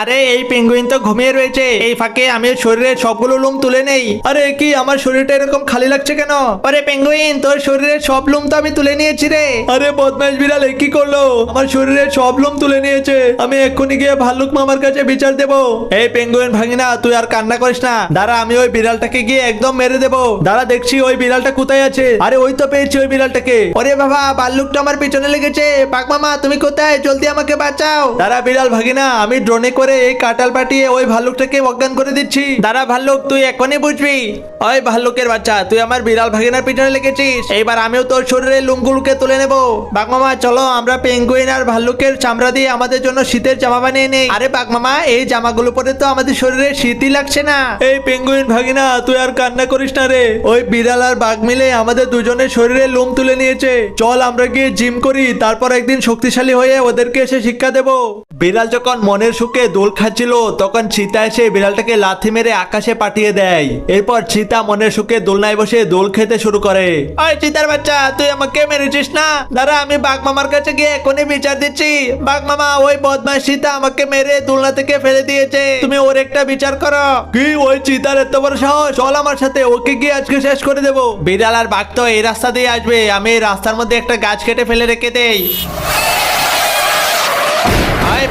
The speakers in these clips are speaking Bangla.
আরে এই পেঙ্গুইন তো ঘুমিয়ে রয়েছে, এই ফাঁকে আমি ওর শরীরের সবগুলো লোম তুলে নেই। আরে কি আমার শরীরটা এরকম খালি লাগছে কেন? আরে পেঙ্গুইন, তোর শরীরের সব লোম তো আমি তুলে নিয়েছি রে। আরে বদমাইশ বিড়াল এ কি করলো? আমার শরীরের সব লোম তুলে নিয়েছে। আমি এক্ষুনি গিয়ে ভাল্লুক মামার কাছে বিচার দেবো। এই পেঙ্গুইন ভাগিনা, তুই আর কান্না করিস না। দাঁড়া, আমি ওই বিড়ালটাকে গিয়ে একদম মেরে দেবো। দাঁড়া, দেখছি ওই বিড়ালটা কোথায় আছে। আরে ওই তো পেয়েছি ওই বিড়ালটাকে। ওরে বাবা, ভাল্লুকটা আমার পিছনে লেগেছে। বাঘ মামা তুমি কোথায়? জলদি আমাকে বাঁচাও। দাঁড়া বিড়াল ভাগিনা, আমি ড্রোনে করে এই কাঁঠাল পাঠিয়ে ওই ভাল্লুকটাকে অজ্ঞান করে দিচ্ছি। দাঁড়া ভাল্লুক, তুই এখনই বুঝবি। ওই ভাল্লুকের বাচ্চা, তুই আমার বিড়াল ভাগিনার পিছনে লেগেছিস। এইবার আমিও তোর শরীরে লোমগুলোকে তুলে নেবো। বাঘ মামা চলো, আমরা পেঙ্গুইন আর ভাল্লুকের চামড়া দিয়ে আমাদের জন্য শীতের জামা বানিয়ে নেই। আরে বাঘ মামা, এই জামাগুলো পরে তো আমাদের শরীরে শীতই লাগছে না। এই পেঙ্গুইন ভাগিনা, তুই আর কান্না করিস না রে। ওই বিড়াল আর বাঘ মিলে আমাদের দুজনের শরীরে লোম তুলে নিয়েছে। চল আমরা গিয়ে জিম করি, তারপর একদিন শক্তিশালী হয়ে ওদেরকে এসে শিক্ষা দেব। বিড়াল যখন মনের সুখে দোল খাচ্ছিল, তখন চিতা এসে বিড়ালটাকে লাথি মেরে আকাশে পাঠিয়ে দেয়। এরপর চিতা মনের সুখে দোলনায় বসে দোল খেতে শুরু করে। ওই চিতার বাচ্চা, তুই আমাকে মেরেছিস না? দাঁড়া, আমি বাঘ মামার কাছে গিয়ে এখনই বিচার দিচ্ছি। বাঘ মামা, ওই বদমাশ চিতা আমাকে মেরে দোলনা থেকে ফেলে দিয়েছে, তুমি ওর একটা বিচার করো। কি ওই চিতার এত বড় সাহস? চল আমার সাথে, ওকে গিয়ে আজকে শেষ করে দেবো। বিড়াল আর বাঘ তো এই রাস্তা দিয়ে আসবে, আমি এই রাস্তার মধ্যে একটা গাছ কেটে ফেলে রেখে দেই।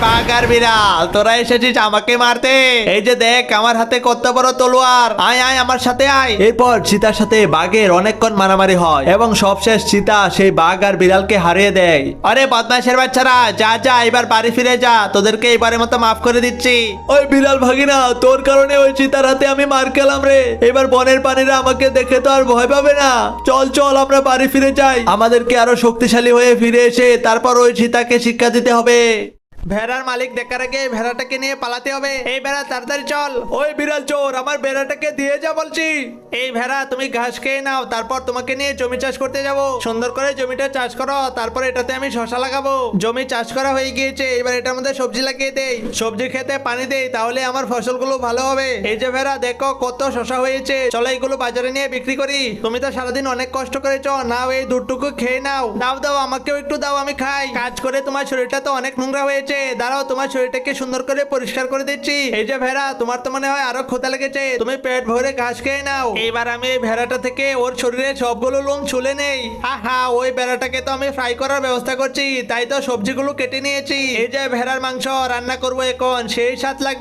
বাঘ আর বিড়াল, তোরা এসেছিস আমাকে মারতে? এই যে দেখ আমার হাতে কত বড় তলোয়ার। আয় আয় আমার সাথে আয়। এরপর চিতার সাথে বাঘের অনেকক্ষণ মারামারি হয় এবং সবশেষ চিতা সেই বাঘ আর বিড়ালকে হারিয়ে দেয়। আরে বদমাশের বাচ্চারা, যা যা এবার বাড়ি ফিরে যা, তোদেরকে এবারের মতো মাফ করে দিচ্ছি। ওই বিড়াল ভাগিনা, তোর কারণে ওই চিতার হাতে আমি মার খেলাম রে। এবার বনের প্রাণীরা আমাকে দেখে তো আর ভয় পাবে না। চল চল আমরা বাড়ি ফিরে যাই। আমাদেরকে আরো শক্তিশালী হয়ে ফিরে এসে তারপর ওই চিতাকে শিক্ষা দিতে হবে। ভেড়ার মালিক দেখার আগে ভেড়াটাকে নিয়ে পালাতে হবে। এই ভেড়া তাড়াতাড়ি চল। ওই বিড়াল চোর, আমার ভেড়াটাকে দিয়ে যা বলছি। এই ভেড়া, তুমি ঘাস খেয়ে নাও, তারপর তোমাকে নিয়ে জমি চাষ করতে যাব। সুন্দর করে জমিটা চাষ করো, তারপর এটাতে আমি শশা লাগাবো। জমি চাষ করা হয়ে গিয়েছে, এবার এটার মধ্যে সবজি লাগিয়ে দেই। সবজি খেতে পানি দেই, তাহলে আমার ফসলগুলো ভালো হবে। এই যে ভেড়া, দেখো কত শশা হয়েছে। চলো এইগুলো বাজারে নিয়ে বিক্রি করি। তুমি তো সারাদিন অনেক কষ্ট করেছো, নাও এই দুধটুকু খেয়ে নাও। দাও দাও, আমাকেও একটু দাও, আমি খাই। কাজ করে তোমার শরীরটা তো অনেক নোংরা হয়েছে। দাঁড়াও, তোমার শরীরটাকে সুন্দর করে পরিষ্কার করে দিচ্ছি। এই যে ভেড়া, তোমার তো মনে হয় আরো ক্ষুধা লেগেছে, তুমি পেট ভরে ঘাস খেয়ে নাও। এবার আমি এই ভেড়াটা থেকে ওর শরীরে সবগুলো লোম ছুলে নেই। হা, ওই ভেড়াটাকে তো আমি ফ্রাই করার ব্যবস্থা করছি, তাই তো সবজিগুলো কেটে নিয়েছি। এই যে ভেড়ার মাংস রান্না করবো এখন, সেই স্বাদ লাগবে।